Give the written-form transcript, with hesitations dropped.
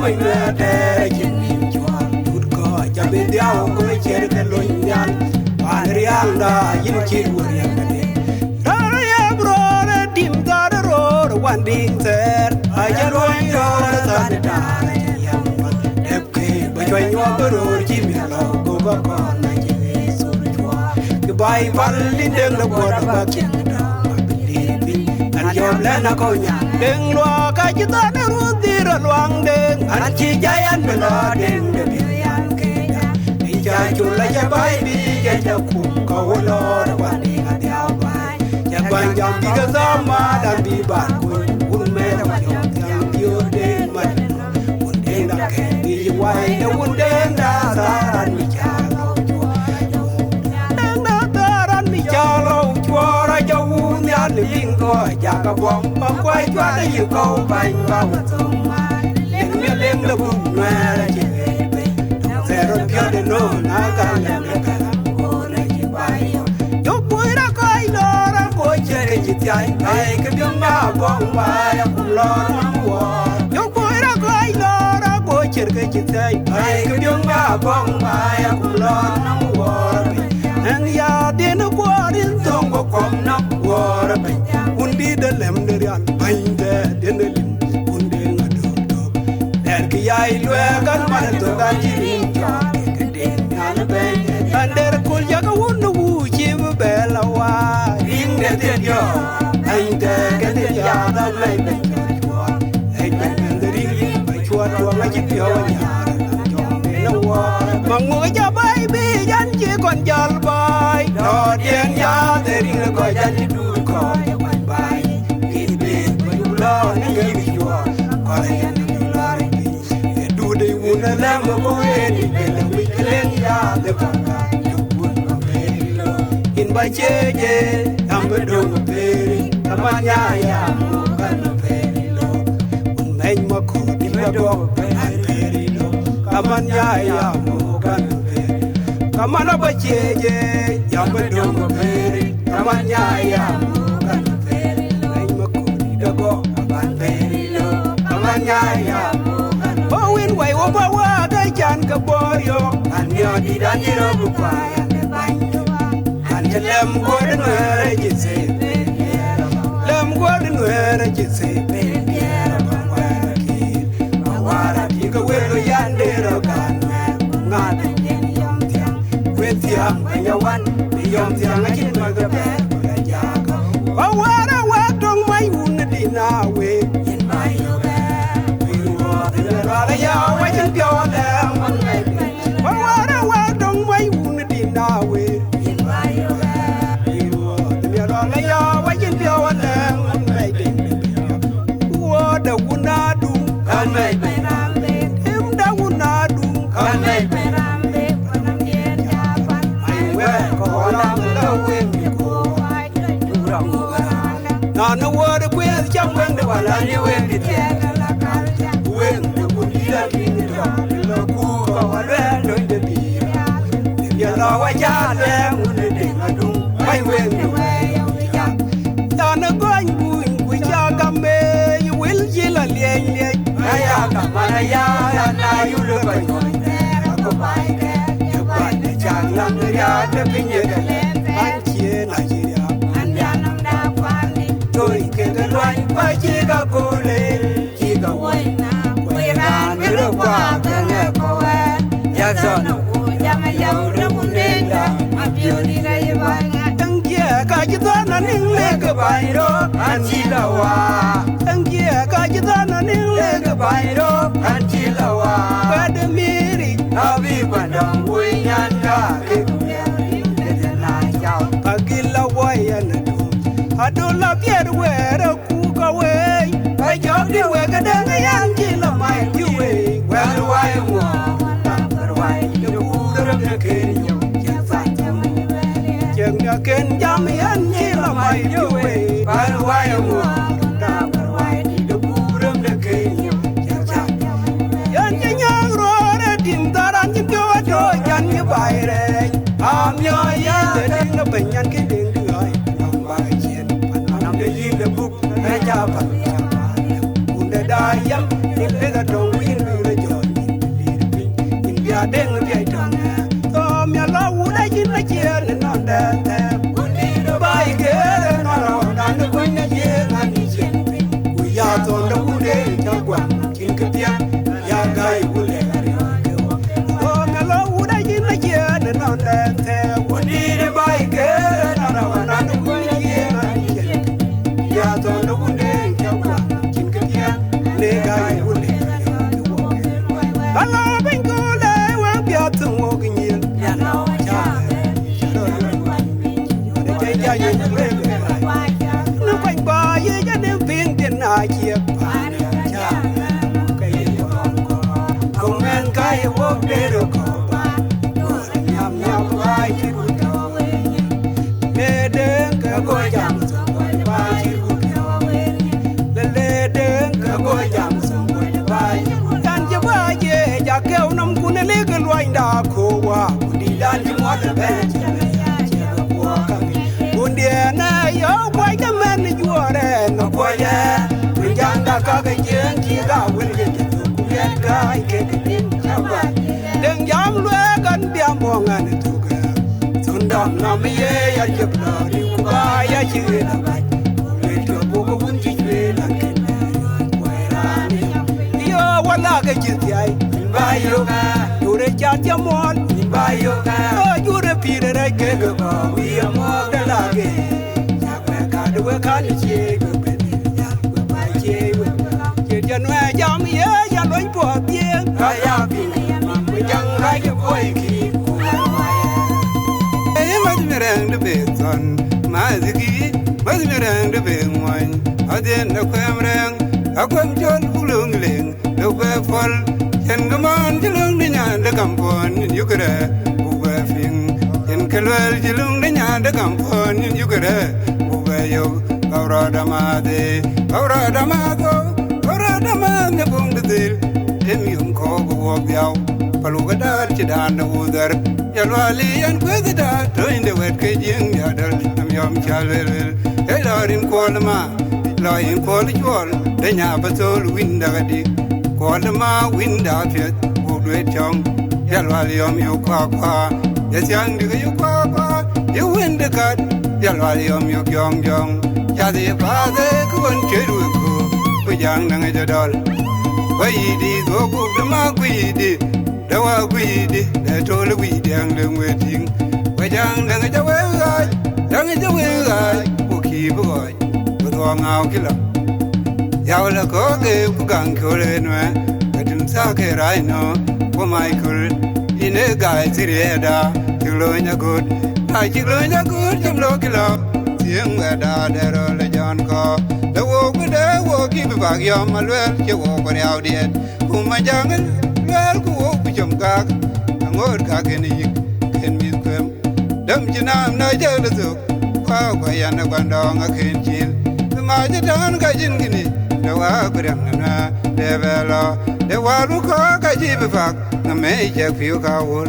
mình để nhìn nhìn chua tụt co cho bên đeo có chơi cái lối nhàn pan riang da yin chi ruồi ra ya bro ra dim ta ro wan ding ser ai ya roi yo ta da đẹp khi bây giờ nhau bro chi mi lo go ba con na chi su chua cái bài văn linh đêm nó qua ba kiến yom lên nó coi nhà đừng lo cái chữ ta nó rút đi rồi loang đừng anh chỉ dạy anh phải lo đừng để bị ăn kia đi chơi chuột lấy chơi bay đi chơi chơi cùng cầu lo đâu bạn đi ngã theo bay chơi bay yom đi cái gió mà đang bị bạn quân mẹ đâu yom theo yêu đến mà quân đến đã kẹt đi quay đâu quân đến đã ra anh bị cha lâu chua đang đã ta anh bị cha lâu chua ra châu nhà linh coi già cả bóng bóng quay qua đây nhiều câu bành vào sông lên miền lên là vùng ngoài là chỉ về xe rồi kia đến nô na cả lên cả cô này chỉ bay chúc vui ra coi lo ra coi chơi cái gì chạy ai cái miếng ngà bóng bay cũng lo lắm quá chúc vui ra coi lo ra coi chơi cái gì chạy ai cái miếng ngà bóng bay cũng lo lắm quá anh ya đến qua đến sông có con nắp quá ra undi dalam derian bainde dendelim undi ngadok dan kiyai lue kan mana to kan jirin keden ngal be ander kul jaga wonu wuci belawa ring de tedio ainde keden ya da lai be chua ainde nderi be chua chua ma ji pyo nya no wa mangu ja bai bi jan ji kon jal bai do dien ya de ring ko jan ji du ko Lam ko eni bela wikelen ya de banga yubun melo in ba cheje ambe do peri amanya ya mo kan peri lo un men ma ko di do peri lo amanya ya mo kan peri kamana ba cheje ambe do peri amanya ya mo kan peri lo men ma ko di do ban peri lo amanya ya wai wo ba wa ga jan ka boyo an yo di dan di ro bu kwa an ye lem go de no re ji se lem go de no re ji se ma wa ra ki ga we lo yan de ro kan nga de yom tiang we tiang ya wan yom tiang a chin ma ga be ga ja ka wa ra wa dong mai un di na we yin mai yo la ya wa chen pyo le wa wa ra wa dong mai un di na we yin ba yo de ya la ya wa chen pyo le mai de wo da una du kan mai ram de em da una du kan mai ram de nam yen ya pan ai we ko la la we ko ai du ra mo na no wo de kwe chang wen de wa la ni we di te la ka wen lo wa cha le un de na du mai wen ya ta na go an buin ku cha ga me yu wil ji la le le ya ga ma na ya na yu le ba ko bai ke ya ba de cha la ya de pin ye de an chi na ji ya an ya nam da kwan ni tôi ke de loan ba chi ga ko le chi ga wai na we ra ni ro kwa ke ne ko ya zo no ya ma ya Tang kia ka jita na ning le ke bai ro an chi la wa Tang kia ka jita na ning le ke bai ro an chi la wa Ba de miri na bi ba dang wei nyan ka ke de na chao Ka ki la wa ya na du ha do la pie de we ro ku ka we Ba jo di we ka de yang chi la mai ju we we lu wa wo ta wa de ku de de ke ni ya ken jam yan ni la mai yo we par wa yo ta par wa ni do buram de ke ya cha yan deng bi tong to mi lo u da jin na chen non da te undi do bai ke no ro da no kun na je na ni chen u ya to do u de cha kwa kin ke pia ya gai u le to mi lo u da jin na chen non da te undi do bai ke no ro da no kun na je na ni chen ya to do u de cha kwa kin ke pia le gai u le Allah ben ko le wa pia tu wo kin yin ya lo cha de ja ye le no quanh ba ye ja nem pin tiền na chia pa cha kai ko con men kai wo de ro ko ba nham nham ai chi bu to le de ka ko jam so ba chi bu le de ka ko jam so ba tan je ba ye ja kêu năm kun le ke loin da ko wa di dan ji mo le be kun dia na yo kwai ka men ju re no ko ye kun jang da ka ga jen ki ga wen ge ku ye ga ke din cha ba den jam lue kan bia mo ngan tu ga sun dam na me ye ya je bla ri ku ba ya chi na ba le to bo ko bun ji le na ke yo wala ga ji ti ai ba yo ga yo re cha ti mon ba yo ga yo re pi re ke ga ba wi mo da la ge ya ba ka de we ka ni che ga be ya ba che we che ja no ya mi ye ya lo po ti ka ya pi ma mu jang ga ge koi ki ku ma mi rang de be son ma zigi ma mi rang de be ngwan aden na kwam rang akwam jon kulung leng do be fol chen gaman jilung de nya de kampon yu kre bu be fin chen kelwel jilung de nya de kampon yu kre bu be yo gawra da ma de gawra da ma go gawra da ma ne bung de dil em yum ko go wo yaw palu ga dar chi dan de udar yalwali yan kwe da to inde wet ke jing ya dal am yom chalwel e larin ko ma la in ko li chol de nya ba so winda ga dik ko ma winda pet bu dwe chong yalwali yom yo kwa kwa ya syang de yo kwa kwa yo winda kat yalwali yom yo kyong jong ya de ba de kun che ru ko ku yang na ga dal wa yi di do ku de ma ku yi di da wa ku yi di da to lu wi dang de we ting wa yang na ga we ga dang ga we ga ku ki bu go do ngao ki la yaw la ko ge ku gang ko le no ga tum sa ke rai no ko mai kul ine ga ti re da ti lo nya gut ai ti lo nya gut jam lo ki la tieng ga da de ro le jan ko de wo ki bi ba yo ma lwel che wo ko yaw diet ku ma jang lwel ku wo ku jam ga ngor ka ke ni ken mi kem dam ji na na je de zu kwa ya na gwan do nga ken chil ma je dan ga jin gini de wa gurang na de velo de wa ru ko ga ji bi fak na me je fi ka wol